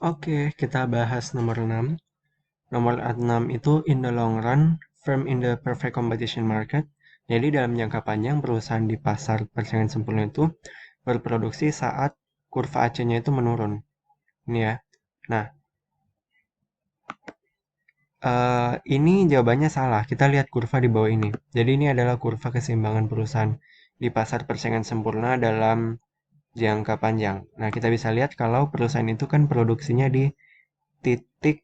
Oke, kita bahas nomor 6. Nomor 6 itu in the long run, firm in the perfect competition market. Jadi dalam jangka panjang perusahaan di pasar persaingan sempurna itu berproduksi saat kurva AC-nya itu menurun. Ini ya. Nah, ini jawabannya salah. Kita lihat kurva di bawah ini. Jadi ini adalah kurva keseimbangan perusahaan di pasar persaingan sempurna dalam jangka panjang. Nah, kita bisa lihat kalau perusahaan itu kan produksinya di titik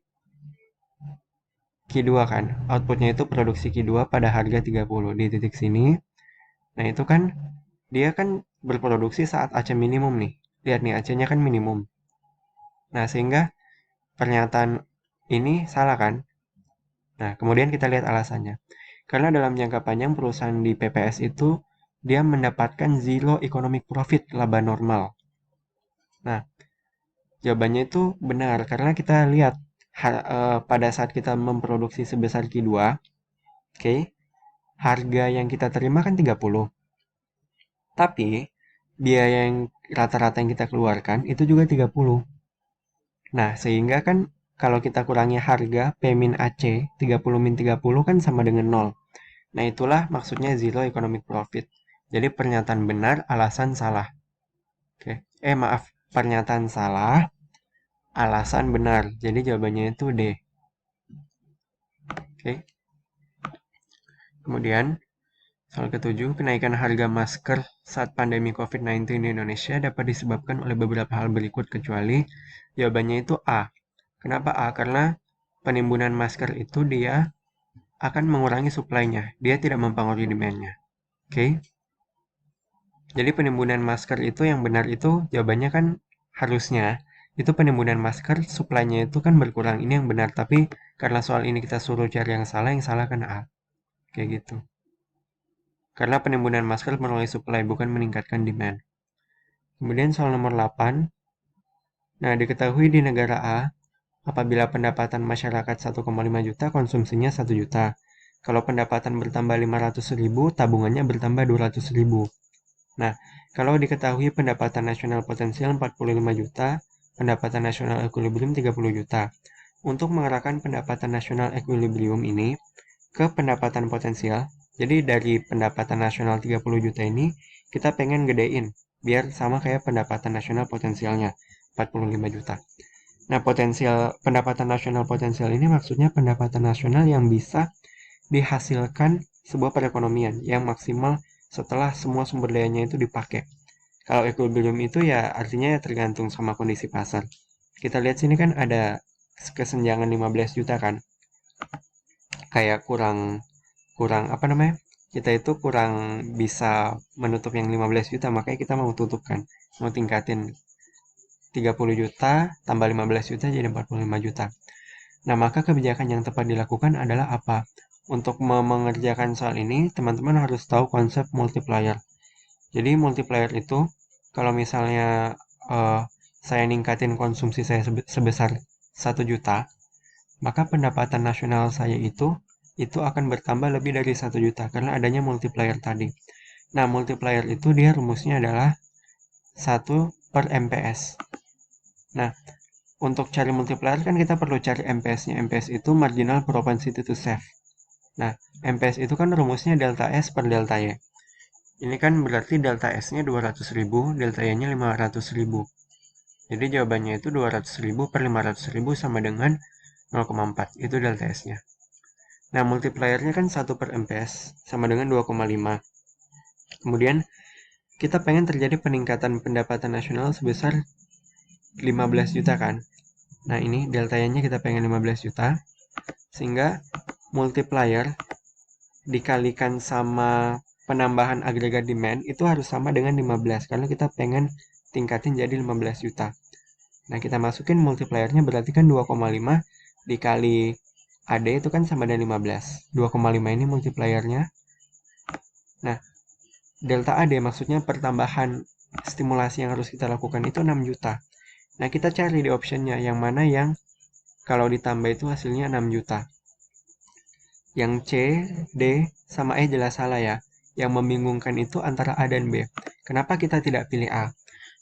Q2 kan. Outputnya itu produksi Q2 pada harga 30 di titik sini. Nah, itu kan dia kan berproduksi saat AC minimum nih. Lihat nih, AC-nya kan minimum. Nah, sehingga pernyataan ini salah kan? Nah, kemudian kita lihat alasannya. Karena dalam jangka panjang perusahaan di PPS itu dia mendapatkan zero economic profit laba normal. Nah, jawabannya itu benar karena kita lihat pada saat kita memproduksi sebesar Q2, oke, harga yang kita terima kan 30. Tapi biaya yang rata-rata yang kita keluarkan itu juga 30. Nah, sehingga kan kalau kita kurangi harga P min AC, 30 min 30 kan sama dengan 0. Nah, itulah maksudnya zero economic profit. Jadi pernyataan benar, alasan salah. Oke. Maaf, pernyataan salah, alasan benar. Jadi jawabannya itu D. Oke. Kemudian, soal ketujuh, kenaikan harga masker saat pandemi COVID-19 di Indonesia dapat disebabkan oleh beberapa hal berikut kecuali jawabannya itu A. Kenapa A? Karena penimbunan masker itu dia akan mengurangi supply-nya. Dia tidak mempengaruhi demand-nya. Oke. Jadi penimbunan masker itu yang benar itu jawabannya kan harusnya itu penimbunan masker supply-nya itu kan berkurang. Ini yang benar, tapi karena soal ini kita suruh cari yang salah kan A. Kayak gitu. Karena penimbunan masker melalui supply bukan meningkatkan demand. Kemudian soal nomor 8. Nah, diketahui di negara A, apabila pendapatan masyarakat 1,5 juta, konsumsinya 1 juta. Kalau pendapatan bertambah 500.000, tabungannya bertambah 200.000. Nah, kalau diketahui pendapatan nasional potensial 45 juta, pendapatan nasional equilibrium 30 juta. Untuk mengarahkan pendapatan nasional equilibrium ini ke pendapatan potensial, jadi dari pendapatan nasional 30 juta ini, kita pengen gedein, biar sama kayak pendapatan nasional potensialnya, 45 juta. Nah, pendapatan nasional potensial ini maksudnya pendapatan nasional yang bisa dihasilkan sebuah perekonomian yang maksimal setelah semua sumber dayanya itu dipakai. Kalau equilibrium itu ya artinya ya tergantung sama kondisi pasar. Kita lihat sini kan ada kesenjangan 15 juta kan. Kayak kurang kurang apa namanya? Kita itu kurang bisa menutup yang 15 juta, makanya kita mau tutupkan. Mau tingkatin 30 juta tambah 15 juta jadi 45 juta. Nah, maka kebijakan yang tepat dilakukan adalah apa? Untuk mengerjakan soal ini, teman-teman harus tahu konsep multiplier. Jadi multiplier itu, kalau misalnya eh, saya ningkatin konsumsi saya sebesar 1 juta, maka pendapatan nasional saya itu akan bertambah lebih dari 1 juta karena adanya multiplier tadi. Nah, multiplier itu dia rumusnya adalah 1/MPS. Nah, untuk cari multiplier kan kita perlu cari MPS-nya. MPS itu marginal propensity to save. Nah, MPS itu kan rumusnya delta S per delta Y. Ini kan berarti delta S-nya 200.000, delta Y-nya 500.000. Jadi jawabannya itu 200.000 per 500.000 sama dengan 0,4. Itu delta S-nya. Nah, multipliernya kan 1 per MPS sama dengan 2,5. Kemudian, kita pengen terjadi peningkatan pendapatan nasional sebesar 15 juta kan. Nah, ini delta Y-nya kita pengen 15 juta. Sehingga multiplier dikalikan sama penambahan agregat demand itu harus sama dengan 15 karena kita pengen tingkatin jadi 15 juta. Nah, kita masukin multipliernya berarti kan 2,5 dikali AD itu kan sama dengan 15. 2,5 ini multipliernya. Nah, delta AD maksudnya pertambahan stimulasi yang harus kita lakukan itu 6 juta. Nah, kita cari di optionnya yang mana yang kalau ditambah itu hasilnya 6 juta. Yang C, D, sama E jelas salah ya. Yang membingungkan itu antara A dan B. Kenapa kita tidak pilih A?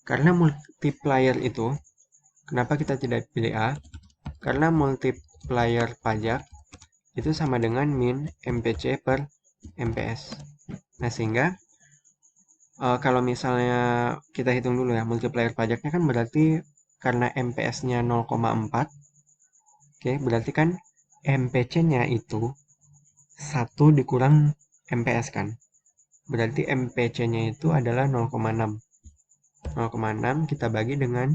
Karena multiplier itu Kenapa kita tidak pilih A? Karena multiplier pajak itu sama dengan min MPC per MPS. Nah, sehingga kalau misalnya kita hitung dulu ya, multiplier pajaknya kan berarti karena MPS-nya 0,4, oke, berarti kan MPC-nya itu 1 dikurang MPS kan. Berarti MPC-nya itu adalah 0,6. 0,6 kita bagi dengan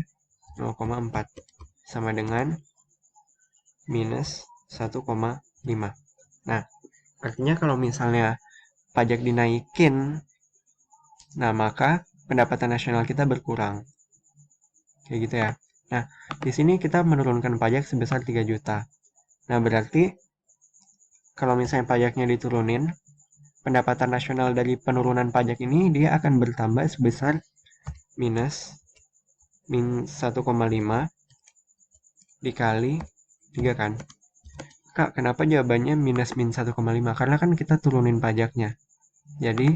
0,4 sama dengan minus 1,5. Nah, artinya kalau misalnya pajak dinaikin, nah maka pendapatan nasional kita berkurang. Kayak gitu ya. Nah, di sini kita menurunkan pajak sebesar 3 juta. Nah, berarti kalau misalnya pajaknya diturunin, pendapatan nasional dari penurunan pajak ini dia akan bertambah sebesar minus min 1,5 dikali 3 kan. Kak, kenapa jawabannya minus min 1,5? Karena kan kita turunin pajaknya. Jadi,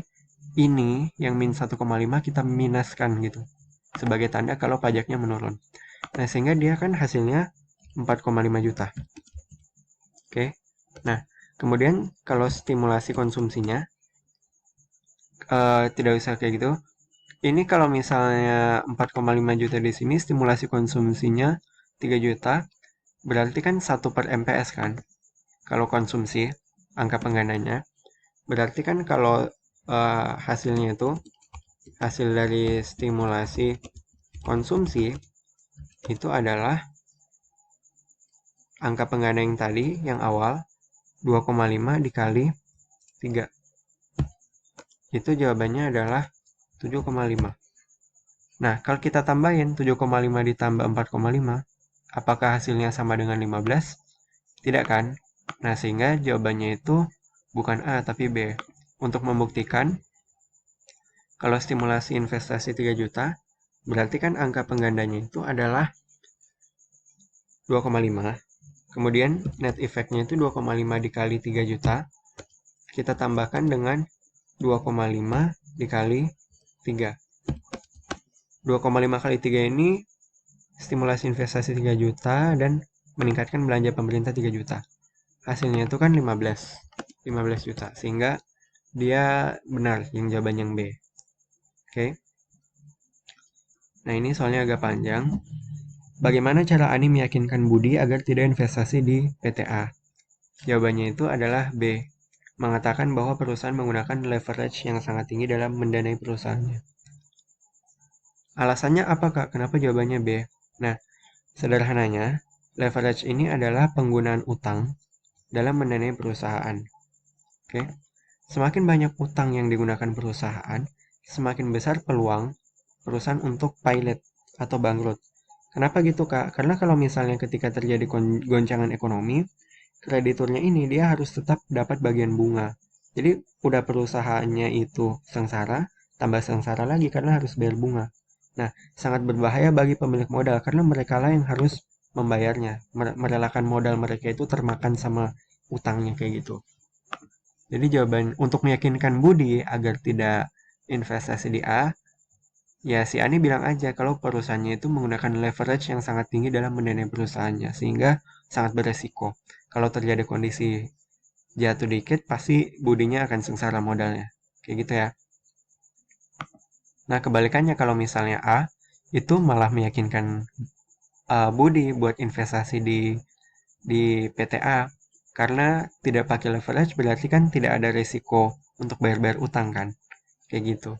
ini yang min 1,5 kita minuskan gitu. Sebagai tanda kalau pajaknya menurun. Nah, sehingga dia kan hasilnya 4,5 juta. Oke. Nah, kemudian kalau stimulasi konsumsinya, tidak usah kayak gitu. Ini kalau misalnya 4,5 juta di sini, stimulasi konsumsinya 3 juta, berarti kan 1 per MPS kan? Kalau konsumsi, angka penggandanya. Berarti kan kalau hasilnya itu, hasil dari stimulasi konsumsi, itu adalah angka pengganda yang tadi, yang awal, 2,5 dikali 3. Itu jawabannya adalah 7,5. Nah, kalau kita tambahin 7,5 ditambah 4,5, apakah hasilnya sama dengan 15? Tidak kan? Nah, sehingga jawabannya itu bukan A, tapi B. Untuk membuktikan, kalau stimulasi investasi 3 juta, berarti kan angka penggandanya itu adalah 2,5. Kemudian net effect-nya itu 2,5 dikali 3 juta. Kita tambahkan dengan 2,5 dikali 3. 2,5 kali 3 ini stimulasi investasi 3 juta dan meningkatkan belanja pemerintah 3 juta. Hasilnya itu kan 15 juta. Sehingga dia benar yang jawaban yang B. Oke. Nah, ini soalnya agak panjang. Bagaimana cara Ani meyakinkan Budi agar tidak investasi di PTA? Jawabannya itu adalah B. Mengatakan bahwa perusahaan menggunakan leverage yang sangat tinggi dalam mendanai perusahaannya. Alasannya apa, Kak? Kenapa jawabannya B? Nah, sederhananya, leverage ini adalah penggunaan utang dalam mendanai perusahaan. Oke. Semakin banyak utang yang digunakan perusahaan, semakin besar peluang perusahaan untuk pilot atau bangkrut. Kenapa gitu, Kak? Karena kalau misalnya ketika terjadi goncangan ekonomi, krediturnya ini dia harus tetap dapat bagian bunga. Jadi udah perusahaannya itu sengsara, tambah sengsara lagi karena harus bayar bunga. Nah, sangat berbahaya bagi pemilik modal karena mereka lah yang harus membayarnya. Merelakan modal mereka itu termakan sama utangnya kayak gitu. Jadi jawaban untuk meyakinkan Budi agar tidak investasi di A, ya si Ani bilang aja kalau perusahaannya itu menggunakan leverage yang sangat tinggi dalam mendanai perusahaannya, sehingga sangat beresiko. Kalau terjadi kondisi jatuh dikit, pasti Budinya akan sengsara modalnya. Kayak gitu ya. Nah, kebalikannya kalau misalnya A, itu malah meyakinkan Budi buat investasi di PTA. Karena tidak pakai leverage berarti kan tidak ada resiko untuk bayar-bayar utang kan. Kayak gitu.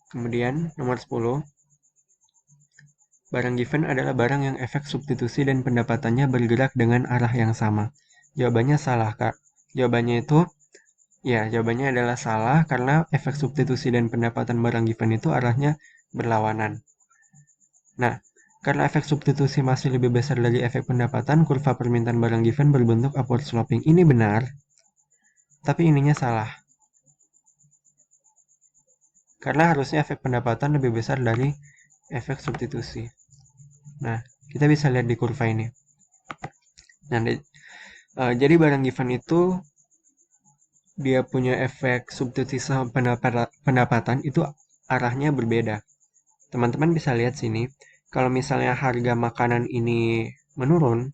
Kemudian nomor 10, barang given adalah barang yang efek substitusi dan pendapatannya bergerak dengan arah yang sama. Jawabannya salah, Kak. Jawabannya adalah salah karena efek substitusi dan pendapatan barang given itu arahnya berlawanan. Nah, karena efek substitusi masih lebih besar dari efek pendapatan, kurva permintaan barang given berbentuk upward sloping. Ini benar, tapi ininya salah. Karena harusnya efek pendapatan lebih besar dari efek substitusi. Nah, kita bisa lihat di kurva ini. Nah, jadi barang given itu dia punya efek substitusi sama pendapatan itu arahnya berbeda. Teman-teman bisa lihat sini, Kalau misalnya harga makanan ini menurun,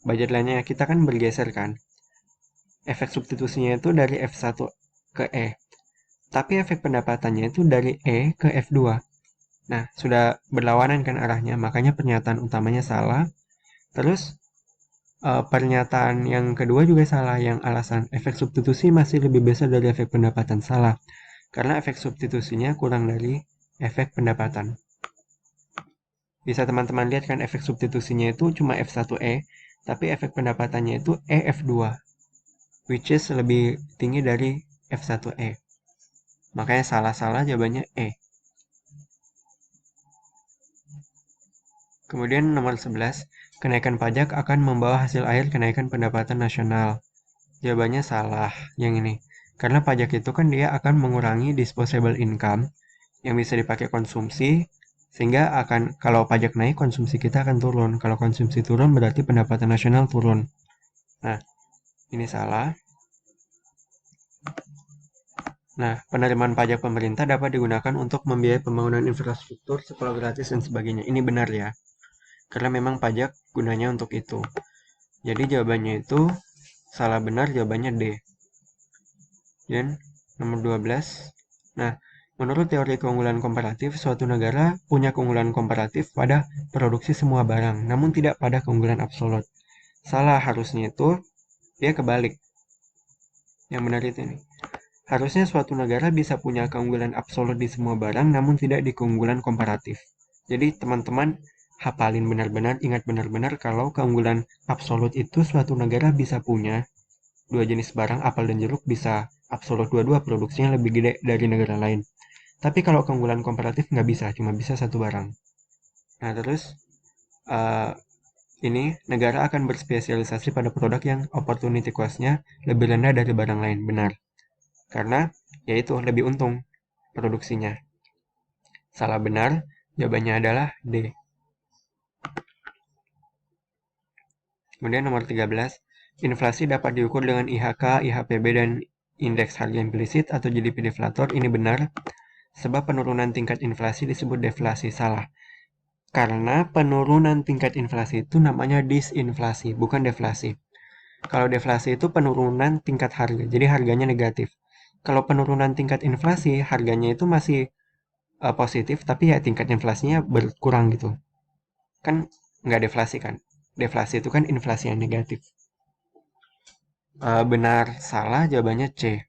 budget lainnya kita kan bergeser kan. Efek substitusinya itu dari F1 ke E. Tapi efek pendapatannya itu dari E ke F2. Nah, sudah berlawanan kan arahnya, makanya pernyataan utamanya salah. Terus, pernyataan yang kedua juga salah, yang alasan efek substitusi masih lebih besar dari efek pendapatan. Salah, karena efek substitusinya kurang dari efek pendapatan. Bisa teman-teman lihat kan efek substitusinya itu cuma F1E, tapi efek pendapatannya itu EF2, which is lebih tinggi dari F1E. Makanya salah-salah jawabannya E. Kemudian nomor 11, kenaikan pajak akan membawa hasil akhir kenaikan pendapatan nasional. Jawabannya salah, yang ini. Karena pajak itu kan dia akan mengurangi disposable income yang bisa dipakai konsumsi, sehingga akan kalau pajak naik konsumsi kita akan turun. Kalau konsumsi turun berarti pendapatan nasional turun. Nah, ini salah. Nah, penerimaan pajak pemerintah dapat digunakan untuk membiayai pembangunan infrastruktur, sekolah gratis, dan sebagainya. Ini benar ya, karena memang pajak gunanya untuk itu. Jadi jawabannya itu salah benar, jawabannya D. Dan nomor 12. Nah, menurut teori keunggulan komparatif, suatu negara punya keunggulan komparatif pada produksi semua barang, namun tidak pada keunggulan absolut. Salah, harusnya itu dia kebalik. Yang benar itu ini. Harusnya suatu negara bisa punya keunggulan absolut di semua barang, namun tidak di keunggulan komparatif. Jadi teman-teman hafalin benar-benar, ingat benar-benar kalau keunggulan absolut itu suatu negara bisa punya dua jenis barang, apel dan jeruk, bisa absolut dua-dua, produksinya lebih gede dari negara lain. Tapi kalau keunggulan komparatif nggak bisa, cuma bisa satu barang. Nah terus, uh, ini negara akan berspesialisasi pada produk yang opportunity cost-nya lebih rendah dari barang lain. Benar. Karena yaitu lebih untung produksinya. Salah benar, jawabannya adalah D. Kemudian nomor 13, inflasi dapat diukur dengan IHK, IHPB, dan indeks harga implisit atau GDP deflator. Ini benar, sebab penurunan tingkat inflasi disebut deflasi. Salah, karena penurunan tingkat inflasi itu namanya disinflasi, bukan deflasi. Kalau deflasi itu penurunan tingkat harga, jadi harganya negatif. Kalau penurunan tingkat inflasi, harganya itu masih positif, tapi ya tingkat inflasinya berkurang gitu. Kan nggak deflasi kan? Deflasi itu kan inflasi yang negatif. Benar, salah, jawabannya C.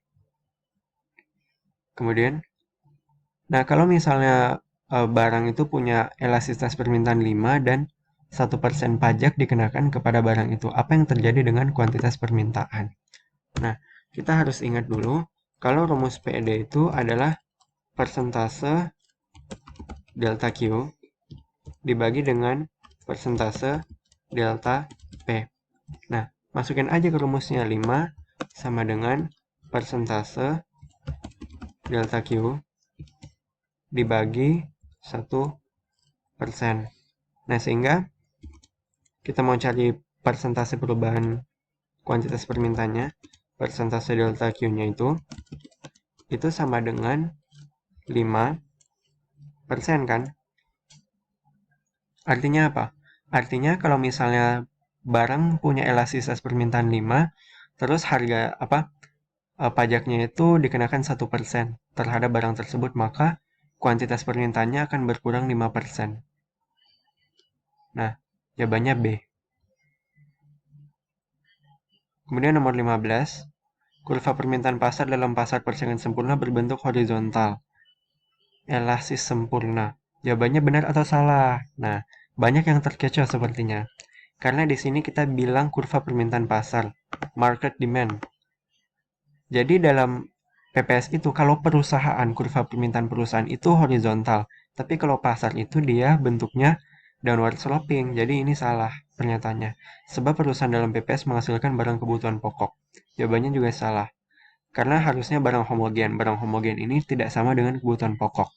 Kemudian, nah kalau misalnya barang itu punya elastisitas permintaan 5 dan 1% pajak dikenakan kepada barang itu, apa yang terjadi dengan kuantitas permintaan? Nah, kita harus ingat dulu, kalau rumus PED itu adalah persentase delta Q dibagi dengan persentase delta P. Nah, masukin aja ke rumusnya 5 sama dengan persentase delta Q dibagi 1%. Nah, sehingga kita mau cari persentase perubahan kuantitas permintaannya, persentase delta Q-nya itu sama dengan 5% kan? Artinya apa? Artinya kalau misalnya barang punya elastisitas permintaan 5, terus harga pajaknya itu dikenakan 1% terhadap barang tersebut, maka kuantitas permintaannya akan berkurang 5%. Nah, jawabannya B. Kemudian nomor 15, kurva permintaan pasar dalam pasar persaingan sempurna berbentuk horizontal. Elastis sempurna. Jawabannya benar atau salah? Nah, banyak yang terkecoh sepertinya. Karena di sini kita bilang kurva permintaan pasar, market demand. Jadi dalam PPS itu kalau perusahaan, kurva permintaan perusahaan itu horizontal. Tapi kalau pasar itu dia bentuknya downward sloping. Jadi ini salah pernyataannya. Sebab perusahaan dalam PPS menghasilkan barang kebutuhan pokok. Jawabannya juga salah. Karena harusnya barang homogen. Barang homogen ini tidak sama dengan kebutuhan pokok.